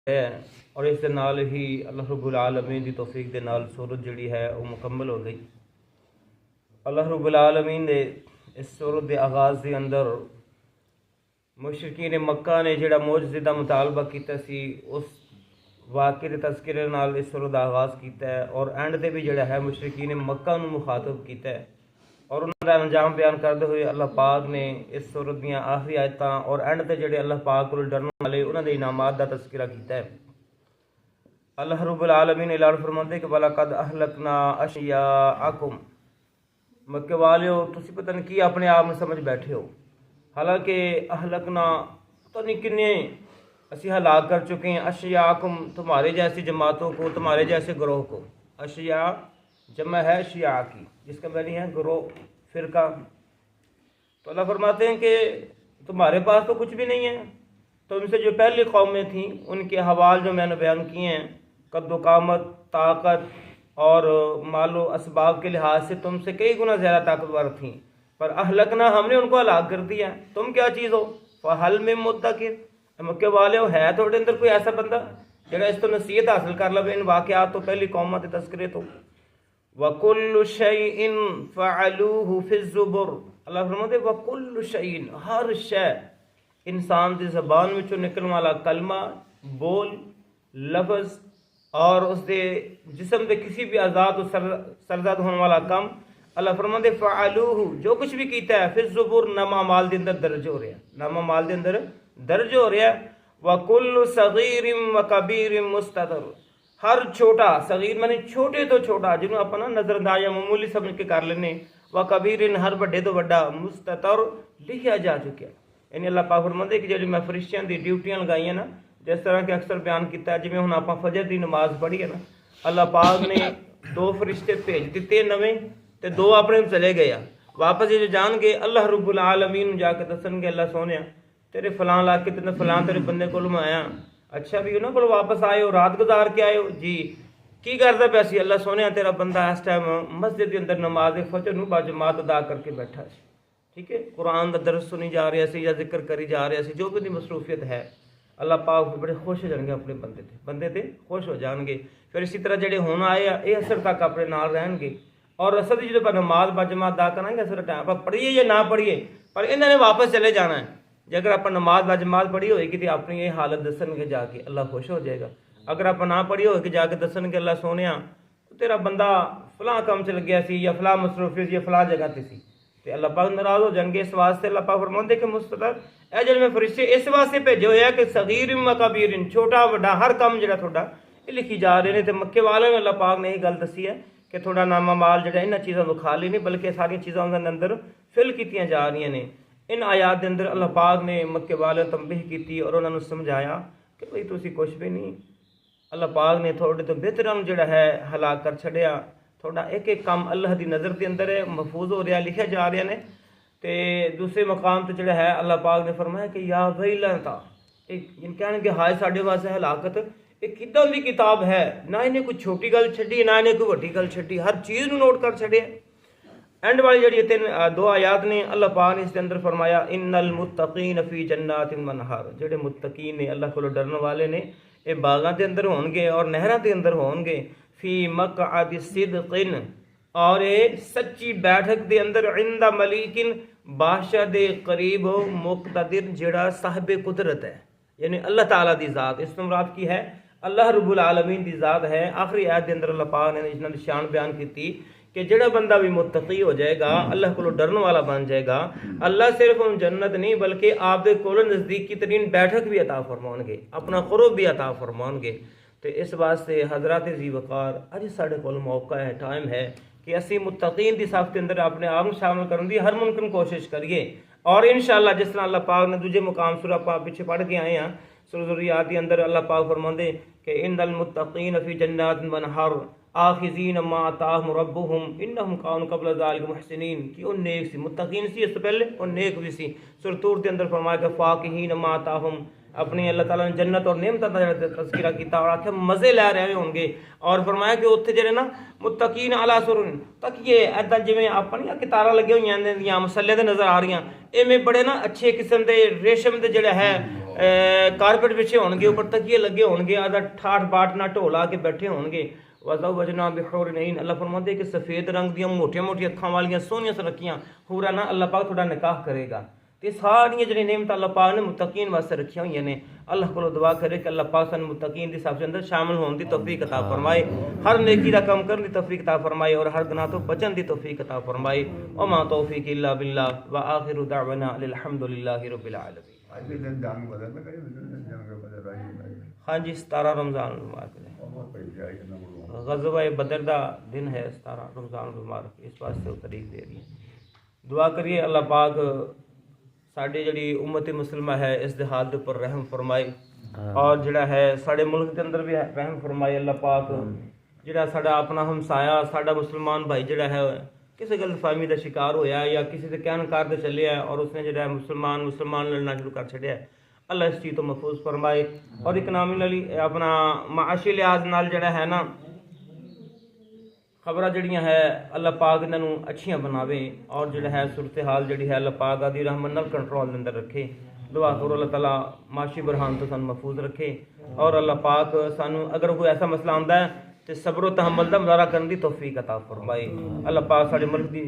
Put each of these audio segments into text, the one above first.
ہے اور اس دے نال ہی اللہ رب العالمین دی توفیق دے نال سورت جڑی ہے وہ مکمل ہو گئی۔ اللہ رب العالمین نے اس سورت دے آغاز دے اندر مشرکین مکہ نے جڑا معجزے دا مطالبہ کیتا سی اس واقعے دے تذکرے نال اس سورت دا آغاز کیتا ہے، اور اینڈ تے بھی جڑا ہے مشرکین مکہ نو مخاطب کیتا ہے، اور انہوں دا انجام بیان کرتے ہوئے اللہ پاک نے اس سورت دیاں آخری آیتاں اور اینڈ تے جڑے اللہ پاک کو ڈرن والے انہاں دے انعامات دا تذکرہ کیتا ہے۔ اللہ رب العالمین اعلان فرماتے کہ وَلَقَدْ أَهْلَكْنَا أَشْيَاءَكُمْ، مکے والیو تسی پتہ نہیں کی اپنے آپ میں سمجھ بیٹھے ہو، حالانکہ اہلکنا پتہ نہیں کنے اسی ہلاک کر چکے ہیں، اشیاءکم تمہارے جیسی جماعتوں کو، تمہارے جیسے گروہ کو۔ اشیاء جمع ہے شیعہ کی، جس کا معنی ہے گروہ، فرقہ۔ تو اللہ فرماتے ہیں کہ تمہارے پاس تو کچھ بھی نہیں ہے، تم سے جو پہلی قومیں تھیں ان کے حوال جو میں نے بیان کیے ہیں، قد و قامت، طاقت اور مال و اسباب کے لحاظ سے تم سے کئی گنا زیادہ طاقتور تھیں، پر اہلکنا ہم نے ان کو ہلاک کر دیا۔ تم کیا چیز ہو؟ فَحَلْ مِن مُدَّكِرٍ، مکے والے ہو، ہے تھوڑے اندر کوئی ایسا بندہ جڑا اس تو نصیحت حاصل کر لو ان واقعات تو، پہلی قومت تذکرے تو۔ وَكُلُّ شَيْءٍ فَعَلُوهُ فِي الزُّبُرِ، اللہ فرماتے وَكُلُّ شَيْءٍ، ہر شے انسان دی زبان میں چوں نکلنے والا کلمہ، بول، لفظ اور اس دے جسم دے کسی بھی اعضاء تو سرزد ہونے والا کم، اللہ فرماتے فعلوہ جو کچھ بھی کیتا ہے، فی الزبر نامہ مال دے اندر درج ہو رہا ہے، نامہ مال دے اندر درج ہو رہا ہے۔ وَكُلُّ صَغِيرٍ وَكَبِيرٍ مُسْتَطَرٌ، ہر چھوٹا، صغیر معنی چھوٹے تو چھوٹا جنہوں اپنا نظر انداز یا معمولی سمجھ کے کر لینے، وَكَبِيرٍ ہر بڑے تو بڑا، مُسْتَطَر لکھا جا چکا ہے۔ یعنی اللہ پاک فرماتے کہ جو میں فرشتیاں دی ڈیوٹیاں لگائی ہیں نا، جس طرح کہ اکثر بیان کیتا ہے، جویں ہن آپ فجر دی نماز پڑھی ہے نا، اللہ پاک نے 2 فرشتے بھیج دیتے نویں تے 2 اپنے چلے گئے، واپس یہ جان گے اللہ رب العالمین جا کے دسن گے اللہ سونیا تیرے فلاں علاقے تے فلاں تیرے بندے کول میں آیا، اچھا بھی انہاں کول واپس آئے ہو، رات گزار کے آئے ہو جی، کی کردا پیا سی؟ اللہ سونیا تیرا بندہ اس ٹائم مسجد کے اندر نماز فجر نو با جماعت ادا کر کے بیٹھا سی، ٹھیک ہے، قرآن کا درس سنی جا رہا سی یا ذکر کری جا رہا سی، جو بھی مصروفیت ہے، اللہ پاک بڑے خوش ہو جان گے اپنے بندے تے خوش ہو جان گے۔ پھر اسی طرح جڑے ہون آئے یہ اثر تک اپنے نال رہن گے، اور اصل جدوں پر نماز با جماعت ادا کریں گے، اثر ٹائم پر پڑھیے یا نہ پڑھیے، پر انہوں نے واپس چلے جانا ہے۔ جے اگر آپ نماز با جماعت پڑھی ہوئے گی تو اپنی یہ حالت دسن گے جا کے، اللہ خوش ہو جائے گا۔ اگر آپ نہ پڑھی ہوئے گی جا کے دسن گے اللہ سونیا تیرا بندہ فلاں کام چل گیا سی یا فلاں مصروفیت یا فلاں جگہ تے سی، تے اللہ پاک ناراض ہو جان گے۔ اس واسطے اللہ پاک فرماتے کہ مستطر اے جڑے میں فرشتے اس واسطے بھیجے ہوئے ہیں کہ صغیر و کبیر، چھوٹا بڑا ہر کام جڑا تھوڑا یہ لکھی جا رہے ہیں۔ تے مکے والے میں اللہ پاک نے یہ گل دسی ہے کہ تھوڑا نامہ مال جڑا انہاں چیزاں تو خالی نہیں بلکہ ساری چیزاں دے اندر فل کیتیاں جا رہی ہیں۔ ان آیات دے اندر اللہ پاک نے مکے والے تنبیہ کیتی اور انہاں نوں سمجھایا کہ بھئی تسی کچھ بھی نہیں، اللہ پاک نے تھوڑے تو بہترین جڑا ہے ہلاک کر چھڑیا، تھوڑا ایک ایک کام اللہ دی نظر دے اندر ہے محفوظ ہو رہا، لکھے جا رہے ہیں۔ تے دوسرے مقام تے جڑا ہے اللہ پاک نے فرمایا کہ یا ویلتا، یہ کہنے کہ ہائے ساڈے واسطے ہلاکت، ایک کداں دی کتاب ہے، نہ انہیں کوئی چھوٹی گل چھڈی نہ انہیں کوئی وڈی گل چھڈی، ہر چیز نو نوٹ کر چھڈیا۔ اینڈ والی جڑی 2 آیات نے اللہ پاک نے اس کے اندر فرمایا ان المتقین فی جنات ونہار، جڑے متقین نے اللہ کو ڈرنے والے نے یہ باغاں دے اندر ہون گے اور نہراں دے اندر ہون گے، فی مقعد صدق، اور سچی بیٹھک دے اندر، عند ملیک بادشاہ دے قریب، مقتدر جڑا صاحب قدرت ہے، یعنی اللہ تعالیٰ دی ذات، اس میں مراد کی ہے اللہ رب العالمین دی ذات ہے۔ آخری آیت دے اندر اللہ پاک نے جنہاں دی شان بیان کیتی کہ جڑا بندہ بھی متقی ہو جائے گا، اللہ کو ڈرنے والا بن جائے گا، اللہ صرف ان جنت نہیں بلکہ آپ دے کول نزدیکی ترین بیٹھک بھی عطا فرمائیں گے، اپنا قرب بھی عطا فرمائیں گے۔ تو اس واسطے حضرات ذی وقار اج ساڈے کول موقع ہے، ٹائم ہے کہ اسی متقین دی صف کے اندر اپنے آپ شامل کرنے دی ہر ممکن کوشش کریے، اور انشاءاللہ جس طرح اللہ پاک نے دوسرے مقام سورہ پاک پیچھے پڑھ کے آئے ہیں، سورہ ذریات کے اندر اللہ پاک فرماندے کہ ان المتقین فی جنات ونہر آخذین ما آتاہم ربہم انہم کانوا قبل ذلک محسنین، کہ ان نیک سی، متقین سی اس سے پہلے اور نیک بھی سی۔ سورہ طور کے اندر فرمایا کہ فاکہین ما آتاہم، اپنی اللہ تعالیٰ نے جنت اور نعمتوں کا تذکرہ کیتا اور آخر مزے لے رہے ہوں گے، اور فرمایا کہ اتنے جڑے نا متقین علی سرر تکیے ایدا جویں اپنی کتارا لگے ہوئی ہیں مسلے تے نظر آ رہی ہیں، ایویں بڑے نا اچھے قسم دے ریشم دے جڑے ہے کارپیٹ بچھے ہون گے، اوپر تکیے لگے ہون گے، آدھا ٹھاٹ باٹ نہ ڈھولا کے بیٹھے ہون گے. وَزَوَّجْنَا بِحُورٍ عِينٍ اللہ فرماتے ہیں کہ سفید رنگ دیاں موٹیاں موٹیاں اکھاں والیاں سونیاں سرکھیاں حورا نہ اللہ پاک تھوڑا نکاح کرے گا. تے ساریاں جڑی نعمت اللہ پاک نے متقین واسطے رکھیاں ہوئی نے. اللہ کو دعا کرے کہ اللہ پاک سن متقین دی صف اندر شامل ہون دی توفیق عطا فرمائے، ہر نیکی دا کام کرن دی توفیق عطا فرمائے اور ہر گناہ تو بچن دی توفیق عطا فرمائے. وما توفیق الا باللہ وآخر دعوانا الحمدللہ رب العالمین. ہاں جی 17 رمضان المبارک غزوہ بدر دا دن ہے، 17 رمضان المبارک، اس واسطے وہ تاریخ دے رہی ہے. دعا کریے اللہ پاک ساڈی جڑی امت مسلمہ ہے اس دے حال دے پر رحم فرمائے اور جڑا ہے ساڈے ملک دے اندر بھی رحم فرمائے. اللہ پاک جڑا ساڈا اپنا ہمسایا ساڈا مسلمان بھائی جڑا ہے کسی غلط فہمی کا شکار ہویا ہے یا کسی کے کہن کار دے چلے ہے اور اس نے جڑا ہے مسلمان لڑنا شروع کر چھڑیا ہے، اللہ اس چیز تو محفوظ فرمائے. اور اکنامی اپنا معاشی لحاظ نال جڑا ہے نا خبریں جڑیاں ہے اللہ پاک انہوں اچھیاں بناوے اور جڑا ہے صورتحال جڑی ہے اللہ پاک آدھی رحمت نال کنٹرول اندر رکھے. دعا کرو اللہ تعالیٰ معاشی برہان تو سانو محفوظ رکھے اور اللہ پاک سانو اگر کوئی ایسا مسئلہ آندا ہے تو صبر و تحمل دا مظاہرہ کرنے دی توفیق عطا فرمائے. اللہ پاک ساڈے ملک دی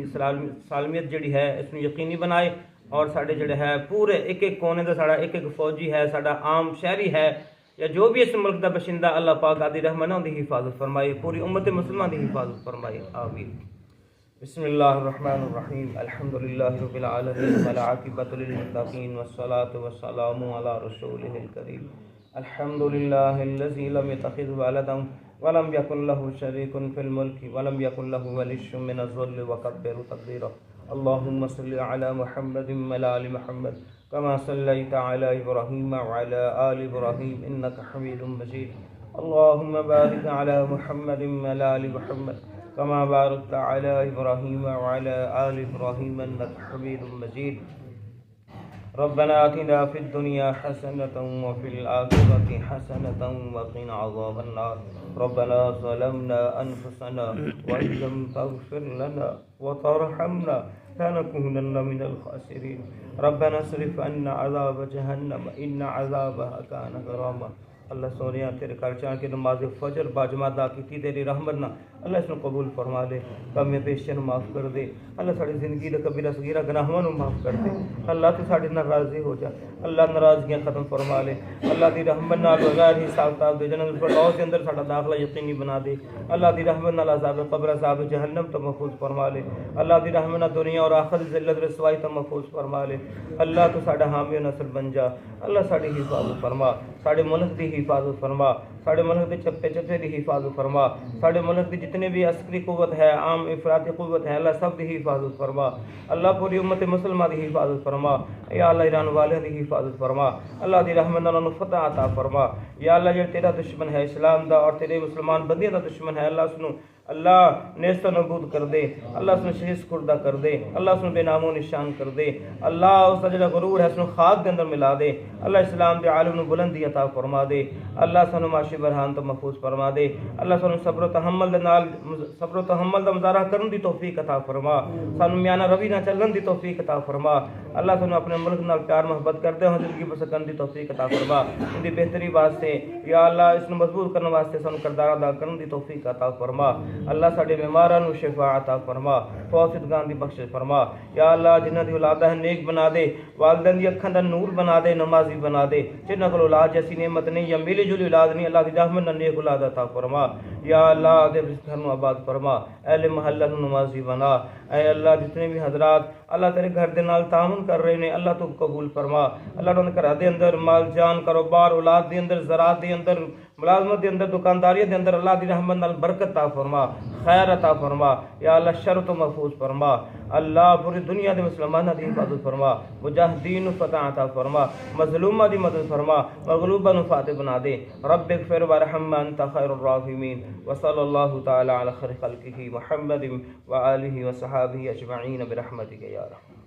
سالمیت جڑی ہے اس ਨੂੰ یقینی بنائے اور ساڈے جڑے ہے پورے ایک ایک کونے دا ساڈا ایک ایک فوجی ہے، ساڈا عام شہری ہے یا جو بھی اس ملک دا باشندہ اللہ پاک آدھی رحمت نال دی حفاظت فرمائے، پوری امت مسلمہ دی حفاظت فرمائے. آمین. بسم اللہ الرحمن الرحیم الحمدللہ رب العالمین والعاقبۃ للمتقین والصلاة والسلام علی رسولہ الکریم. الحمدللہ الذی لم یتخذ ولدا ولم یکن له شریک فی الملک ولم یکن له ولی من الذل وکبرہ تکبیرا. اللہم صل علی محمد وعلی آل محمد كما صليت على إبراهيم وعلى آل إبراهيم إنك حميد مجيد. اللهم بارك على محمد وعلى آل محمد كما باركت على إبراهيم وعلى آل إبراهيم إنك حميد مجيد. ربنا آتنا في الدنيا حسنة وفي الآخرة حسنة وقنا عذاب النار. ربنا ظلمنا أنفسنا وإن لم تغفر لنا وترحمنا لنكونن من الخاسرين. ربنا اصرف عنا عذاب جہنم ان عذابها كان غراما. اللہ سونیا تیرے گھر چاہ کے نماز فجر باجماعت ادا کی تیری رحمت نہ اللہ اس کو قبول فرما دے، کمی پیشیاں معاف کر دے. اللہ ساری زندگی دے کبیرہ صغیرہ گناہاں نو معاف کر دے. اللہ تو ساڈے نال راضی ہو جا، اللہ ناراضگیاں ختم فرما لے. اللہ دی رحمت نال بغیر حساب کتاب دے جنت الفردوس کے اندر ساڈا داخلہ یقینی بنا دے. اللہ دی رحمت نال عذاب قبر عذاب جہنم تو محفوظ فرما لے. اللہ دی رحمت نال دنیا اور آخرت ذلت رسوائی تو محفوظ فرما لے. اللہ تو ساڈا حامی و نصر بن جا. اللہ ساڈی حفاظت فرما، ساڈے ملک دی حفاظت فرما، ساڈے ملک دے چپے چپے دی حفاظت فرما، ساڈے ملک دی جتنے بھی عسکری قوت ہے عام افراطی قوت ہے اللہ سب دی حفاظت فرما. اللہ پوری امت مسلمہ دی حفاظت فرما. یا اللہ ایران والے دی حفاظت فرما. اللہ دی رحمت نال انہوں فتح عطا فرما. یا اللہ جو تیرا دشمن ہے اسلام دا اور تیرے مسلمان بندیاں دا دشمن ہے اللہ سنو اللہ نیست و نبود کر دے. اللہ اس نے شہید کردہ کر دے. اللہ اس نے بے نام و نشان کر دے. اللہ اس کا جڑا غرور ہے اس نے خاک کے اندر ملا دے. اللہ اسلام دے عالم نے بلندی عطا فرما دے. اللہ سانو معاشی برہان تو محفوظ فرما دے. اللہ سانو صبر و تحمل دے نال صبر و تحمل دا مظاہرہ کرن دی توفیق عطا فرما. سانو میانہ روی نہ چلن دی توفیق عطا فرما. اللہ سانو اپنے ملک نال پیار محبت کردے ہوں زندگی بسر دی توفیق عطا فرما. ان دی بہتری واسطے یا اللہ اس نے مضبوط کرنے واسطے سانو کردار ادا کرن دی توفیق عطا فرما. اللہ ساڈے بیماراں نو شفا عطا فرما، فوتگان دی بخشش فرما. یا اللہ جنہاں دی اولاد ہے نیک بنا دے، والدین دی اکھاں دا نور بنا دے، نمازی بنا دے. جنہاں کول اولاد جیسی نعمت نہیں یا ملی جلی اولاد نہیں اللہ دی رحمت نال نیک اولاد عطا فرما. یا اللہ دے گھر نو آباد فرما، اہل محلہ نو نمازی بنا. اے اللہ جتنے بھی حضرات اللہ تیرے گھر دے نال تعاون کر رہے نے اللہ تو قبول فرما. اللہ نے گھر دے اندر مال جان کاروبار اولاد دے اندر زراعت دے اندر ملازمت دے اندر دکانداری دے اندر اللہ دی رحمت نال برکت عطا فرما، خیر عطا فرما. یا اللہ شر تو محفوظ فرما. اللہ پوری دنیا دے مسلماناں دی حفاظت فرما، مجاہدین نو فتح عطا فرما، مظلوماں دی مدد فرما، مغلوباں نو فاتح بنا دے. رب اغفر وارحم انت خیر الراحمین. وصلی اللہ تعالی علی خیر خلقہ محمد وآلہ وصحابہ اجمعین برحمتک یا رحمن.